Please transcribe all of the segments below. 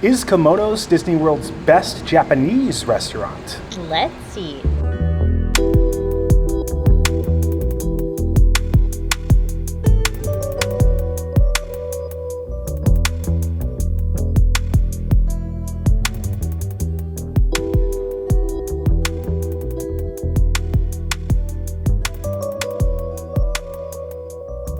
Is Kimonos Disney World's best Japanese restaurant? Let's see.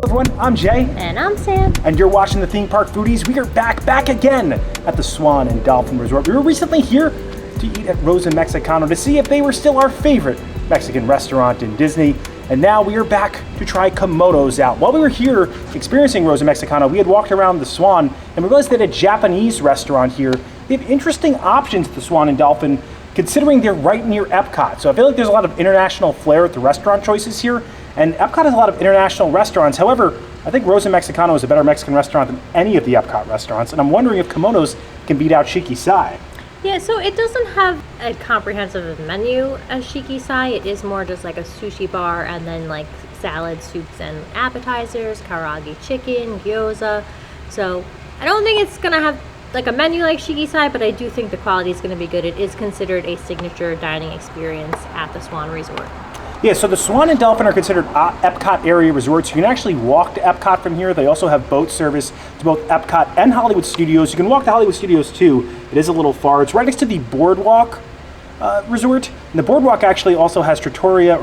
Everyone, I'm Jay. And I'm Sam. And you're watching the Theme Park Foodies. We are back again at the Swan and Dolphin Resort. We were recently here to eat at Rosa Mexicano to see if they were still our favorite Mexican restaurant in Disney. And now we are back to try Kimonos out. While we were here experiencing Rosa Mexicano, we had walked around the Swan and we realized they had a Japanese restaurant here. They have interesting options at the Swan and Dolphin considering they're right near Epcot. So I feel like there's a lot of international flair with the restaurant choices here. And Epcot has a lot of international restaurants. However, I think Rosa Mexicano is a better Mexican restaurant than any of the Epcot restaurants. And I'm wondering if Kimonos can beat out Shiki Sai. Yeah, so it doesn't have a comprehensive menu as Shiki Sai. It is more just like a sushi bar and then like salad, soups, and appetizers, karaoke chicken, gyoza. So I don't think it's going to have like a menu like Shiki Sai, but I do think the quality is going to be good. It is considered a signature dining experience at the Swan Resort. Yeah, so the Swan and Dolphin are considered Epcot area resorts. You can actually walk to Epcot from here. They also have boat service to both Epcot and Hollywood Studios. You can walk to Hollywood Studios too. It is a little far. It's right next to the Boardwalk Resort. And the Boardwalk actually also has Trattoria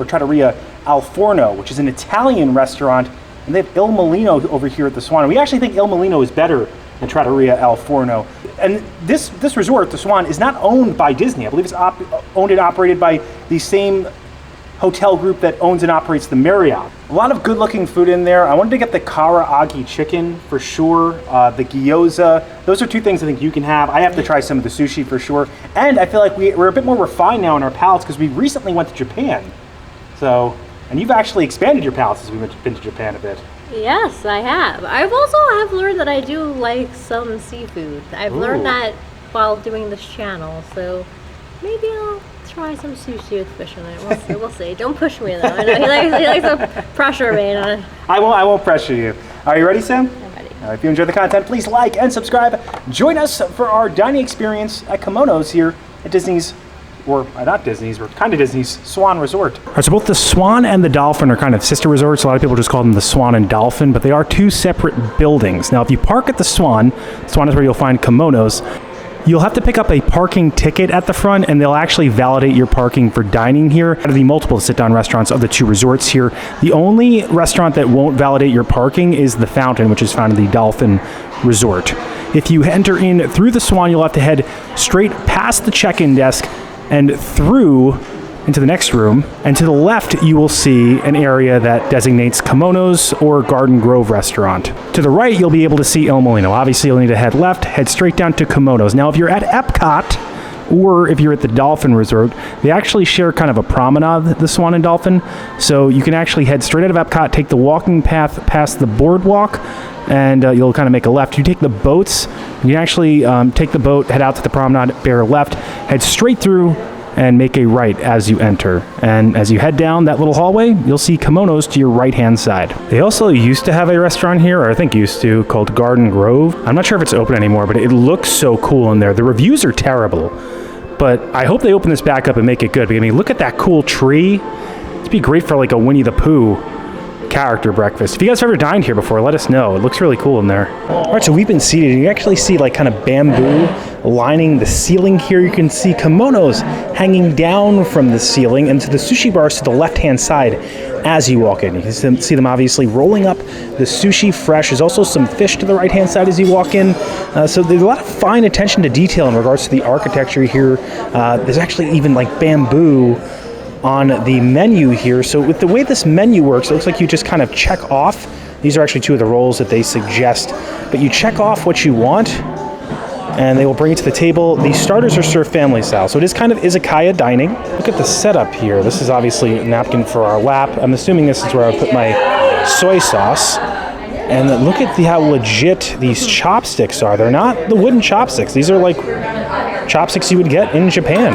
Al Forno, which is an Italian restaurant. And they have Il Mulino over here at the Swan. And we actually think Il Mulino is better than Trattoria Al Forno. And this resort, the Swan, is not owned by Disney. I believe it's owned and operated by the same hotel group that owns and operates the Marriott. A lot of good looking food in there. I wanted to get the karaoke chicken for sure, the gyoza. Those are two things I think you can have. I have to try some of the sushi for sure. And I feel like we're a bit more refined now in our palates because we recently went to Japan. So, and you've actually expanded your palates as we've been to Japan a bit. Yes, I have. I've also learned that I do like some seafood. I've learned that while doing this channel, so maybe I'll try some sushi with fish in it. We'll see. Don't push me though. I know he likes to pressure me. I won't pressure you. Are you ready, Sam? I'm ready. If you enjoy the content, please like and subscribe. Join us for our dining experience at Kimonos here at Disney's, or not Disney's, or kind of Disney's Swan Resort. All right, so both the Swan and the Dolphin are kind of sister resorts. A lot of people just call them the Swan and Dolphin, but they are two separate buildings. Now, if you park at the Swan is where you'll find Kimonos. You'll have to pick up a parking ticket at the front, and they'll actually validate your parking for dining here. Out of the multiple sit-down restaurants of the two resorts here, the only restaurant that won't validate your parking is the Fountain, which is found in the Dolphin Resort. If you enter in through the Swan, you'll have to head straight past the check-in desk and through into the next room, and to the left you will see an area that designates Kimonos or Garden Grove restaurant. To the right you'll be able to see Il Mulino. Obviously you'll need to head left, head straight down to Kimonos. Now if you're at Epcot, or if you're at the Dolphin Resort, they actually share kind of a promenade, the Swan and Dolphin, so you can actually head straight out of Epcot, take the walking path past the boardwalk, and you'll kind of make a left. You take the boats, you can actually take the boat, head out to the promenade, bear left, head straight through, and make a right as you enter. And as you head down that little hallway, you'll see Kimonos to your right-hand side. They also used to have a restaurant here, or I think used to, called Garden Grove. I'm not sure if it's open anymore, but it looks so cool in there. The reviews are terrible, but I hope they open this back up and make it good. I mean, look at that cool tree. It'd be great for like a Winnie the Pooh character breakfast. If you guys have ever dined here before, let us know. It looks really cool in there. All right, so we've been seated. You actually see like kind of bamboo lining the ceiling here. You can see kimonos hanging down from the ceiling, and to the sushi bars to the left-hand side as you walk in. You can see them obviously rolling up the sushi fresh. There's also some fish to the right-hand side as you walk in. So there's a lot of fine attention to detail in regards to the architecture here. There's actually even like bamboo on the menu here. So with the way this menu works, it looks like you just kind of check off. These are actually two of the rolls that they suggest, but you check off what you want and they will bring it to the table. The starters are served family style, so it is kind of izakaya dining. Look at the setup here. This is obviously a napkin for our lap. I'm assuming this is where I put my soy sauce. And look at how legit these chopsticks are. They're not the wooden chopsticks. These are like chopsticks you would get in Japan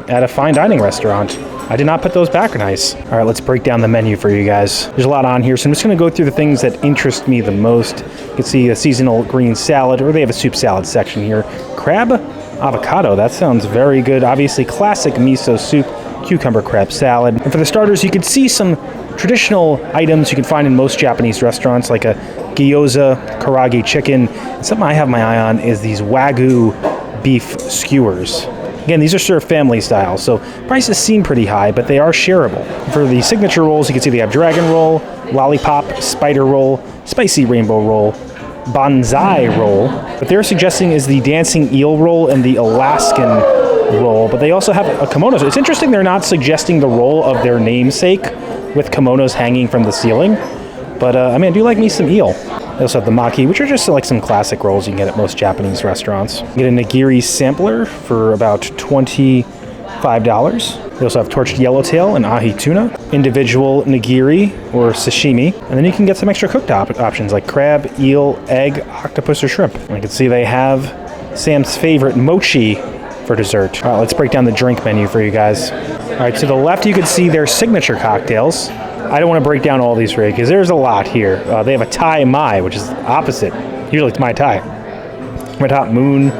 at a fine dining restaurant. I did not put those back nice. All right, let's break down the menu for you guys. There's a lot on here, so I'm just gonna go through the things that interest me the most. You can see a seasonal green salad, or they have a soup salad section here. Crab avocado, that sounds very good. Obviously, classic miso soup, cucumber crab salad. And for the starters, you can see some traditional items you can find in most Japanese restaurants, like a gyoza, karaage chicken. And something I have my eye on is these Wagyu beef skewers. Again, these are served family style, so prices seem pretty high, but they are shareable. For the signature rolls, you can see they have dragon roll, lollipop, spider roll, spicy rainbow roll, bonsai roll. What they're suggesting is the dancing eel roll and the Alaskan roll, but they also have a kimono. It's interesting they're not suggesting the roll of their namesake with kimonos hanging from the ceiling, but I mean, I do like me some eel. They also have the maki, which are just like some classic rolls you can get at most Japanese restaurants. You get a nigiri sampler for about $25. They also have torched yellowtail and ahi tuna, individual nigiri or sashimi, and then you can get some extra cooked options like crab, eel, egg, octopus, or shrimp. And you can see they have Sam's favorite mochi for dessert. All right, let's break down the drink menu for you guys. All right, to the left you can see their signature cocktails. I don't want to break down all these for you because there's a lot here. They have a Thai Mai, which is opposite. Usually it's Mai Tai. Red Hot Moon,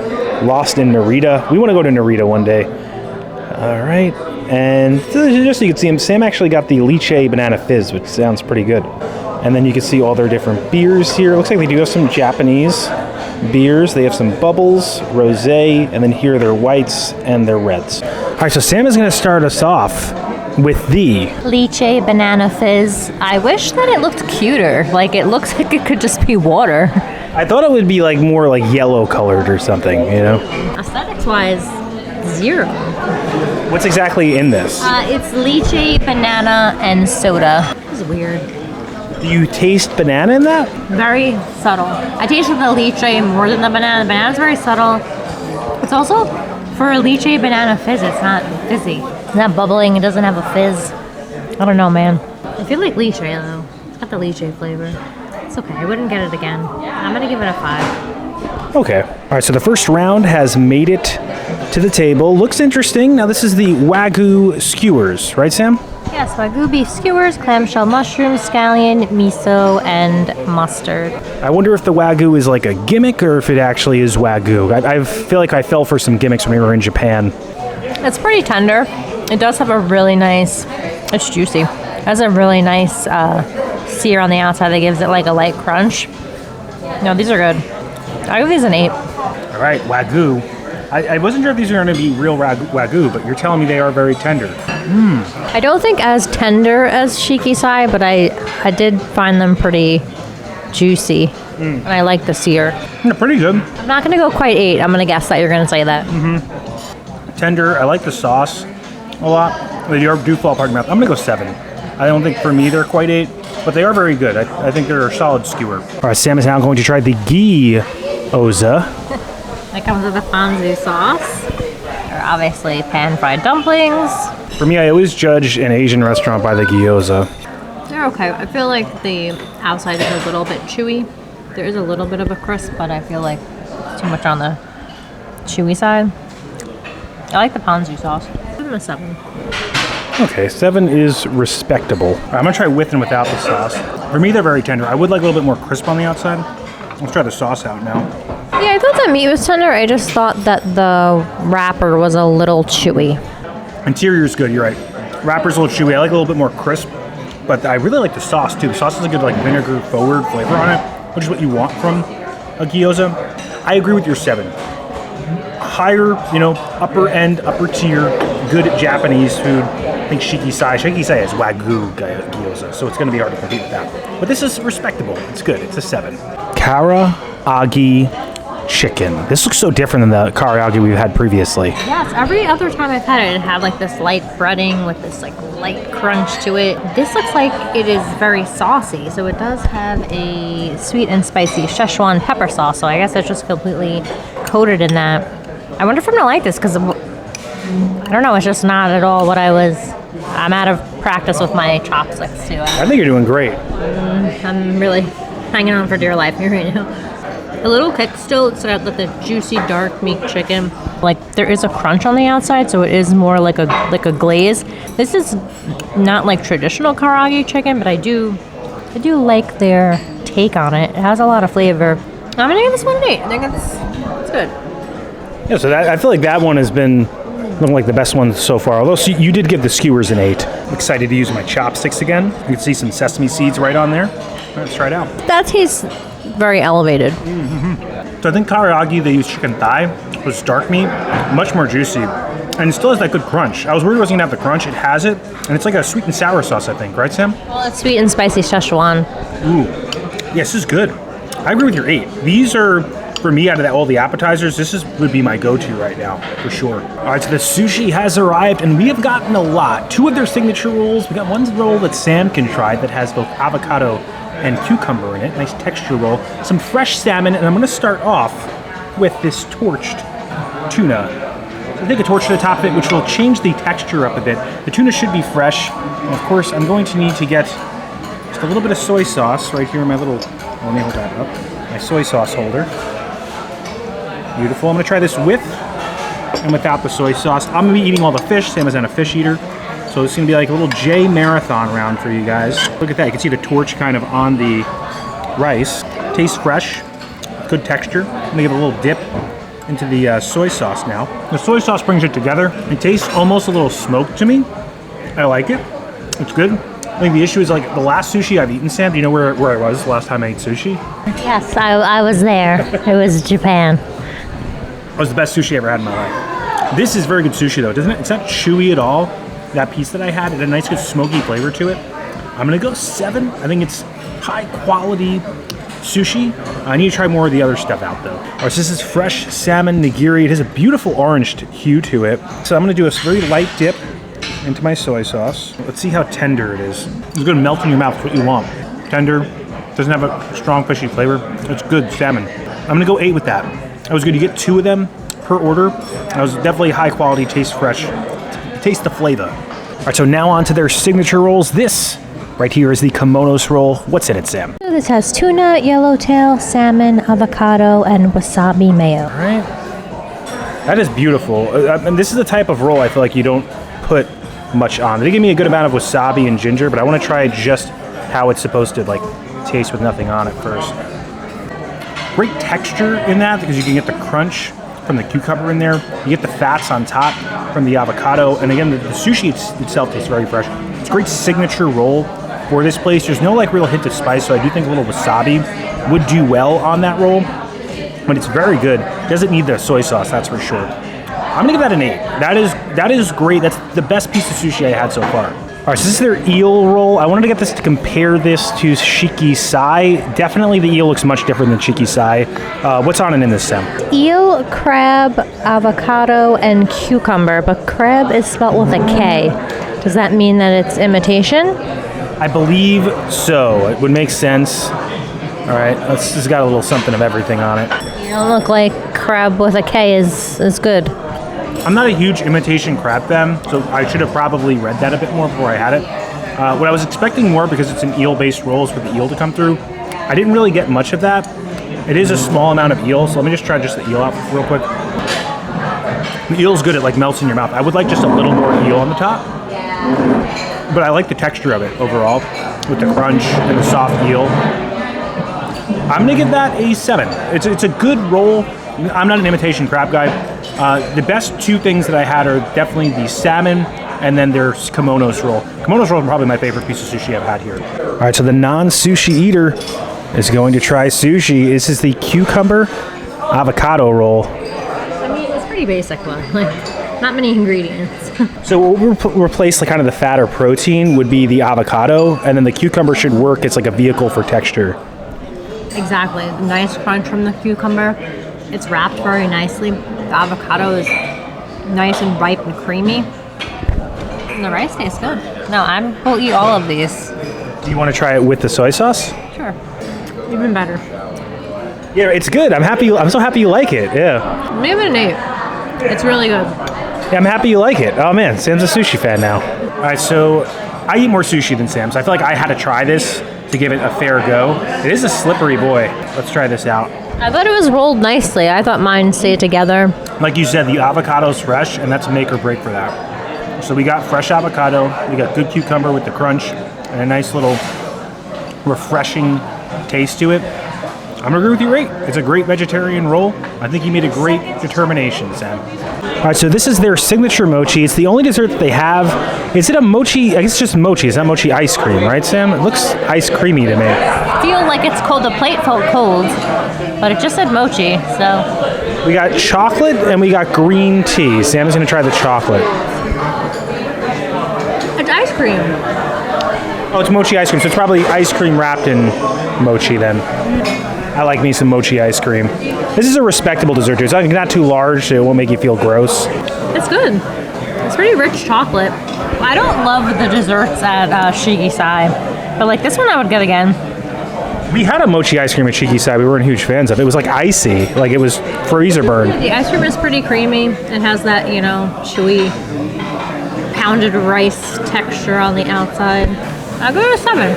Lost in Narita. We want to go to Narita one day. All right, and just so you can see, Sam actually got the lychee banana fizz, which sounds pretty good. And then you can see all their different beers here. It looks like they do have some Japanese beers. They have some bubbles, rosé, and then here are their whites and their reds. All right, so Sam is going to start us off with the lychee banana fizz. I wish that it looked cuter. Like, it looks like it could just be water. I thought it would be like more like yellow colored or something, you know? Aesthetics wise, 0. What's exactly in this? It's lychee, banana, and soda. This is weird. Do you taste banana in that? Very subtle. I tasted the lychee more than the banana. The banana's very subtle. It's also, for a lychee banana fizz, it's not fizzy. It's not bubbling. It doesn't have a fizz. I don't know, man. I feel like lychee, though. It's got the lychee flavor. It's okay. I wouldn't get it again. I'm going to give it a 5. Okay. All right, so the first round has made it to the table. Looks interesting. Now, this is the Wagyu skewers, right, Sam? Yes, Wagyu beef skewers, clamshell mushrooms, scallion, miso, and mustard. I wonder if the Wagyu is like a gimmick or if it actually is Wagyu. I feel like I fell for some gimmicks when we were in Japan. It's pretty tender. It does have a really nice, it's juicy. It has a really nice sear on the outside that gives it like a light crunch. No, these are good. I give these an 8. All right, Wagyu. I wasn't sure if these are going to be real Wagyu, but you're telling me they are very tender. I don't think as tender as Shikisai, but I did find them pretty juicy. And I like the sear. They're pretty good. I'm not going to go quite 8. I'm going to guess that you're going to say that. Tender. I like the sauce a lot. They do fall apart in my mouth. I'm going to go 7. I don't think for me they're quite 8, but they are very good. I think they're a solid skewer. All right, Sam is now going to try the gyoza. That comes with a fondue sauce. They're obviously pan-fried dumplings. For me, I always judge an Asian restaurant by the gyoza. They're okay. I feel like the outside is a little bit chewy. There is a little bit of a crisp, but I feel like it's too much on the chewy side. I like the ponzu sauce. Give them a 7. Okay, 7 is respectable. All right, I'm gonna try with and without the sauce. For me, they're very tender. I would like a little bit more crisp on the outside. Let's try the sauce out now. Yeah, I thought the meat was tender. I just thought that the wrapper was a little chewy. Interior's good, you're right. Wrapper's a little chewy. I like a little bit more crisp, but I really like the sauce too. The sauce has a good like vinegar forward flavor on it, which is what you want from a gyoza. I agree with your 7. Higher, upper end, upper tier, good Japanese food. I think Shikisai is Wagyu gyoza, so it's going to be hard to compete with that. But this is respectable. It's good. It's a 7. Karaage chicken. This looks so different than the karaage we've had previously. Yes, every other time I've had it, it had like this light breading with this like light crunch to it. This looks like it is very saucy, so it does have a sweet and spicy Szechuan pepper sauce, so I guess it's just completely coated in that. I wonder if I'm gonna like this, because I don't know, it's just not at all what I'm out of practice with my chopsticks too. I think you're doing great. I'm really hanging on for dear life here right now. A little kick still, it's got like the juicy dark meat chicken. Like there is a crunch on the outside, so it is more like a glaze. This is not like traditional karaage chicken, but I do like their take on it. It has a lot of flavor. I'm gonna give this one an 8. I think it's good. Yeah, so I feel like that one has been looking like the best one so far. Although you did give the skewers an 8. I'm excited to use my chopsticks again. You can see some sesame seeds right on there. Let's try it out. That tastes very elevated. So I think karaage, they use chicken thigh, which is dark meat, much more juicy. And it still has that good crunch. I was worried it wasn't gonna have the crunch. It has it. And it's like a sweet and sour sauce, I think. Right, Sam? Well, it's sweet and spicy Szechuan. Ooh. Yes, this is good. I agree with your 8. These are, for me, out of all the appetizers, would be my go-to right now, for sure. All right, so the sushi has arrived, and we have gotten a lot. 2 of their signature rolls. We got one roll that Sam can try that has both avocado and cucumber in it. Nice texture roll. Some fresh salmon, and I'm going to start off with this torched tuna. So take a torch to the top of it, which will change the texture up a bit. The tuna should be fresh. And of course, I'm going to need to get just a little bit of soy sauce right here in my little, let me hold that up, my soy sauce holder. Beautiful. I'm going to try this with and without the soy sauce. I'm going to be eating all the fish, Sam is a fish eater. So it's going to be like a little J marathon round for you guys. Look at that. You can see the torch kind of on the rice. Tastes fresh. Good texture. I'm going to give it a little dip into the soy sauce now. The soy sauce brings it together. It tastes almost a little smoked to me. I like it. It's good. I think the issue is like the last sushi I've eaten, Sam, do you know where I was the last time I ate sushi? Yes, I was there. It was Japan. It was the best sushi I ever had in my life. This is very good sushi though, doesn't it? It's not chewy at all. That piece that I had, it had a nice good smoky flavor to it. I'm gonna go 7. I think it's high quality sushi. I need to try more of the other stuff out though. All right, so this is fresh salmon nigiri. It has a beautiful orange hue to it. So I'm gonna do a very light dip into my soy sauce. Let's see how tender it is. It's gonna melt in your mouth, what you want. Tender, doesn't have a strong fishy flavor. It's good salmon. I'm gonna go 8 with that. That was good. You get 2 of them per order. That was definitely high quality, tastes fresh. Taste the flavor. All right, so now on to their signature rolls. This right here is the Kimonos roll. What's in it, Sam? So this has tuna, yellowtail, salmon, avocado, and wasabi mayo. All right. That is beautiful. And this is the type of roll I feel like you don't put much on. They give me a good amount of wasabi and ginger, but I want to try just how it's supposed to like taste with nothing on it first. Great texture in that because you can get the crunch from the cucumber in there. You get the fats on top from the avocado. And again, the sushi itself tastes very fresh. It's a great signature roll for this place. There's no like real hint of spice, so I do think a little wasabi would do well on that roll. But it's very good. It doesn't need the soy sauce, that's for sure. I'm gonna give that an 8. That is great. That's the best piece of sushi I had so far. All right, so this is their eel roll. I wanted to get this to compare this to shiki sai. Definitely the eel looks much different than shiki sai. What's on it in this, Sam? Eel, crab, avocado, and cucumber, but crab is spelled with a K. Does that mean that it's imitation? I believe so. It would make sense. All right, this has got a little something of everything on it. You don't look like crab with a K is good. I'm not a huge imitation crab fan, so I should have probably read that a bit more before I had it. What I was expecting more, because it's an eel-based roll, is for the eel to come through. I didn't really get much of that. It is a small amount of eel, so let me just try just the eel out real quick. The eel's good, it like melts in your mouth. I would like just a little more eel on the top. But I like the texture of it overall, with the crunch and the soft eel. I'm gonna give that a 7. It's a good roll. I'm not an imitation crab guy. The best 2 things that I had are definitely the salmon and then their Kimonos roll. Kimonos roll is probably my favorite piece of sushi I've had here. All right, so the non-sushi eater is going to try sushi. This is the cucumber avocado roll. I mean, it's pretty basic one. Like, not many ingredients. So what would replace like kind of the fat or protein would be the avocado, and then the cucumber should work. It's like a vehicle for texture. Exactly. Nice crunch from the cucumber. It's wrapped very nicely. The avocado is nice and ripe and creamy. And the rice tastes good. No, we'll eat all of these. Do you want to try it with the soy sauce? Sure. Even better. Yeah, it's good. I'm happy. I'm so happy you like it. Yeah. Give it an 8. It's really good. Yeah, I'm happy you like it. Oh man, Sam's a sushi fan now. All right, so I eat more sushi than Sam, so I feel like I had to try this to give it a fair go. It is a slippery boy. Let's try this out. I thought it was rolled nicely. I thought mine stayed together. Like you said, the avocado's fresh, and that's make or break for that. So we got fresh avocado, we got good cucumber with the crunch, and a nice little refreshing taste to it. I'm gonna agree with you, Ray. It's a great vegetarian roll. I think you made a great determination, Sam. All right, so this is their signature mochi. It's the only dessert that they have. Is it a mochi? I guess it's just mochi. It's not mochi ice cream, right, Sam? It looks ice creamy to me. I feel like it's cold. The plate felt cold, but it just said mochi, so. We got chocolate and we got green tea. Sam's gonna try the chocolate. It's ice cream. Oh, it's mochi ice cream, so it's probably ice cream wrapped in mochi then. I like me some mochi ice cream. This is a respectable dessert too. It's not too large, so it won't make you feel gross. It's good. It's pretty rich chocolate. I don't love the desserts at Shiki-Sai, but like this one I would get again. We had a mochi ice cream at Shiki-Sai we weren't huge fans of. It was like icy, like it was freezer burn. The ice cream is pretty creamy. It has that, you know, chewy pounded rice texture on the outside. I'll go to 7.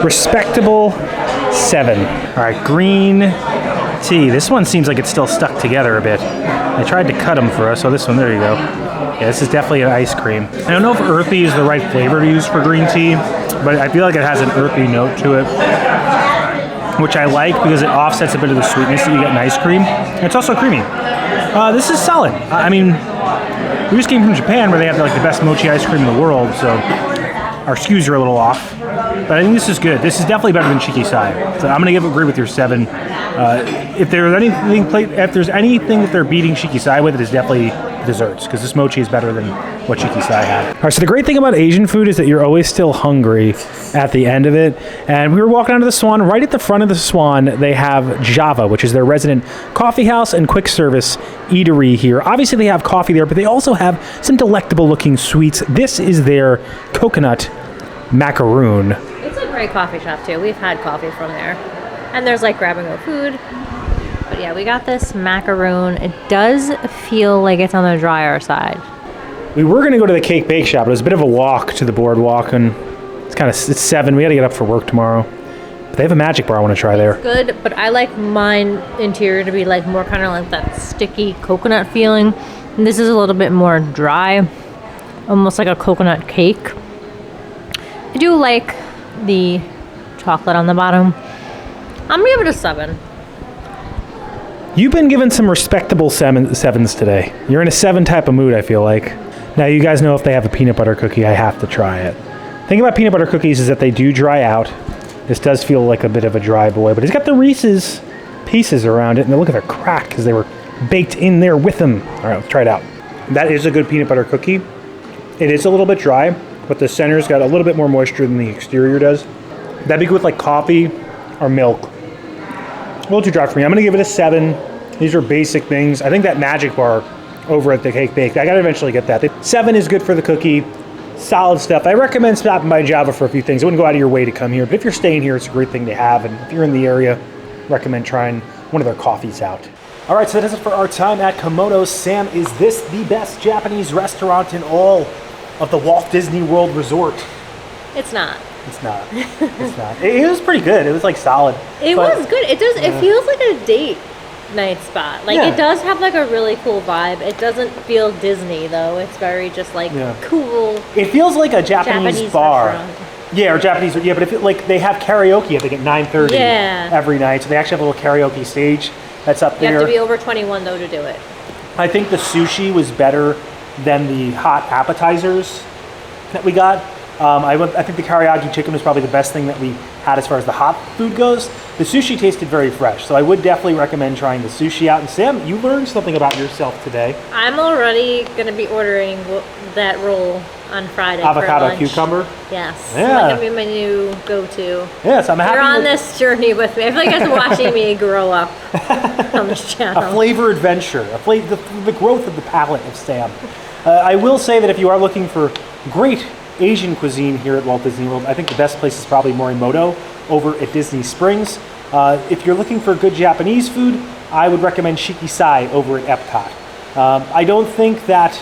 Respectable 7. All right, green tea. This one seems like it's still stuck together a bit. I tried to cut them for us, so this one, there you go. Yeah, this is definitely an ice cream. I don't know if earthy is the right flavor to use for green tea, but I feel like it has an earthy note to it, which I like because it offsets a bit of the sweetness that you get in ice cream. And it's also creamy. This is solid. I mean, we just came from Japan where they have like the best mochi ice cream in the world, so our SKUs are a little off. But I think this is good. This is definitely better than Shiki-Sai. So I'm going to agree with your 7. If there's anything that they're beating Shiki-Sai with, it is definitely desserts, because this mochi is better than what Shiki-Sai had. All right, so the great thing about Asian food is that you're always still hungry at the end of it. And we were walking onto the Swan. Right at the front of the Swan, they have Java, which is their resident coffee house and quick service eatery here. Obviously, they have coffee there, but they also have some delectable looking sweets. This is their coconut macaroon. It's a great coffee shop too. We've had coffee from there. And there's like grab and go food. But yeah, we got this macaroon. It does feel like it's on the drier side. We were going to go to the cake bake shop. It was a bit of a walk to the boardwalk, and it's 7. We got to get up for work tomorrow. But they have a magic bar I want to try there. Good, but I like mine interior to be like more kind of like that sticky coconut feeling. And this is a little bit more dry, almost like a coconut cake. I do like the chocolate on the bottom. I'm gonna give it a 7. You've been given some respectable 7s today. You're in a 7 type of mood, I feel like. Now, you guys know if they have a peanut butter cookie, I have to try it. The thing about peanut butter cookies is that they do dry out. This does feel like a bit of a dry boy, but it's got the Reese's pieces around it, and look at they're cracked because they were baked in there with them. All right, let's try it out. That is a good peanut butter cookie. It is a little bit dry, but the center's got a little bit more moisture than the exterior does. That'd be good with like coffee or milk. A little too dry for me. I'm gonna give it a 7. These are basic things. I think that magic bar over at the Cake Bake, I gotta eventually get that. 7 is good for the cookie. Solid stuff. I recommend stopping by Java for a few things. I wouldn't go out of your way to come here, but if you're staying here, it's a great thing to have. And if you're in the area, recommend trying one of their coffees out. All right, so that is it for our time at Kimonos. Sam, is this the best Japanese restaurant in all of the Walt Disney World Resort? It's not. It's not. It's not. It was pretty good. It was like solid. It was good. It does. It feels like a date night spot. Like it does have like a really cool vibe. It doesn't feel Disney though. It's very just like cool. It feels like a Japanese bar. Restaurant. Yeah, or Japanese. Yeah, but if it, like they have karaoke, I think at 9:30 every night. So they actually have a little karaoke stage that's up there. You have to be over 21 though to do it. I think the sushi was better than the hot appetizers that we got. I think the karaoke chicken was probably the best thing that we had as far as the hot food goes. The sushi tasted very fresh, so I would definitely recommend trying the sushi out. And Sam, you learned something about yourself today. I'm already going to be ordering that roll on Friday Avocado for lunch. Cucumber? Yes. Yeah. That's going to be my new go-to. Yes, I'm happy. You're on this journey with me. I feel like it's watching me grow up on this channel. A flavor adventure, the growth of the palate of Sam. I will say that if you are looking for great Asian cuisine here at Walt Disney World, I think the best place is probably Morimoto over at Disney Springs. If you're looking for good Japanese food, I would recommend Shiki-Sai over at Epcot. I don't think that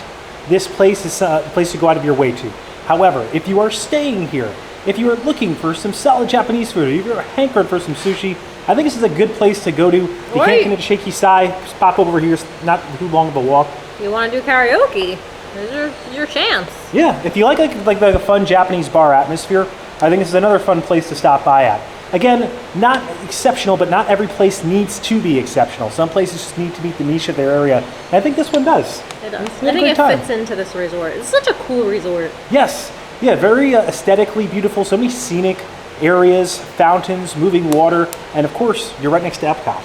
this place is a place to go out of your way to. However, if you are staying here, if you are looking for some solid Japanese food, or if you're hankered for some sushi, I think this is a good place to go to. If you can't get into Shaky Sai, just pop over here. It's not too long of a walk. You want to do karaoke? There's your chance. Yeah, if you like the fun Japanese bar atmosphere, I think this is another fun place to stop by at. Again, not exceptional, but not every place needs to be exceptional. Some places just need to meet the niche of their area. And I think this one does. It does. I think it fits into this resort. It's such a cool resort. Yes. Yeah, very aesthetically beautiful. So many scenic areas, fountains, moving water, and of course, you're right next to Epcot.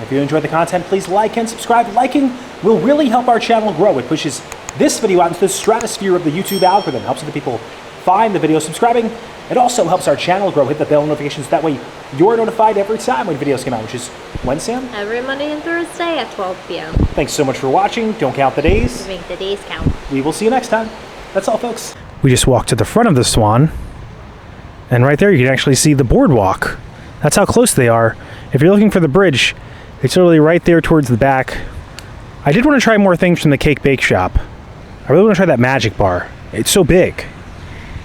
If you enjoyed the content, please like and subscribe. Liking will really help our channel grow. It pushes this video out into the stratosphere of the YouTube algorithm, helps other people find the video. Subscribing, it also helps our channel grow. Hit the bell notifications. That way you're notified every time when videos come out, which is when, Sam? Every Monday and Thursday at 12 p.m. Thanks so much for watching. Don't count the days. Make the days count. We will see you next time. That's all, folks. We just walked to the front of the Swan, and right there you can actually see the boardwalk. That's how close they are. If you're looking for the bridge, it's literally right there towards the back. I did want to try more things from the cake bake shop. I really want to try that magic bar. It's so big.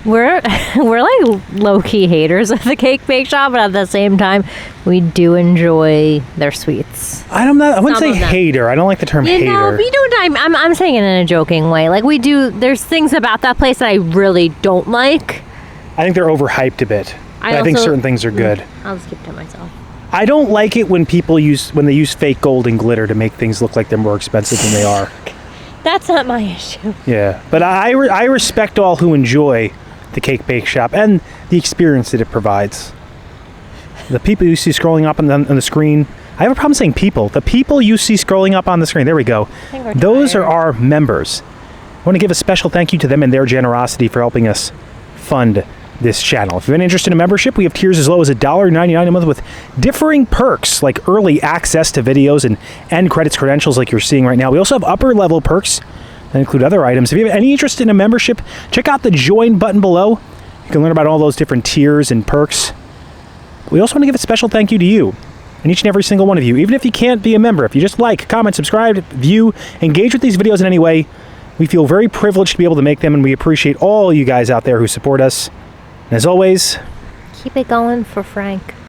We're like low-key haters of the cake bake shop, but at the same time, we do enjoy their sweets. I wouldn't say hater. I don't like the term hater. No, we don't. I'm saying it in a joking way. Like we do. There's things about that place that I really don't like. I think they're overhyped a bit. I think certain things are good. I'll just keep it to myself. I don't like it when when they use fake gold and glitter to make things look like they're more expensive than they are. That's not my issue. Yeah, but I respect all who enjoy the cake bake shop and the experience that it provides. The people you see scrolling up on the screen, I have a problem saying people. The people you see scrolling up on the screen, there we go. Those are our members. I want to give a special thank you to them and their generosity for helping us fund this channel. If you're interested in a membership, we have tiers as low as $1.99 a month with differing perks like early access to videos and end credits credentials like you're seeing right now. We also have upper level perks that include other items. If you have any interest in a membership, check out the join button below. You can learn about all those different tiers and perks. We also want to give a special thank you to you and each and every single one of you. Even if you can't be a member, if you just like, comment, subscribe, view, engage with these videos in any way, we feel very privileged to be able to make them, and we appreciate all you guys out there who support us. And as always, keep it going for Frank.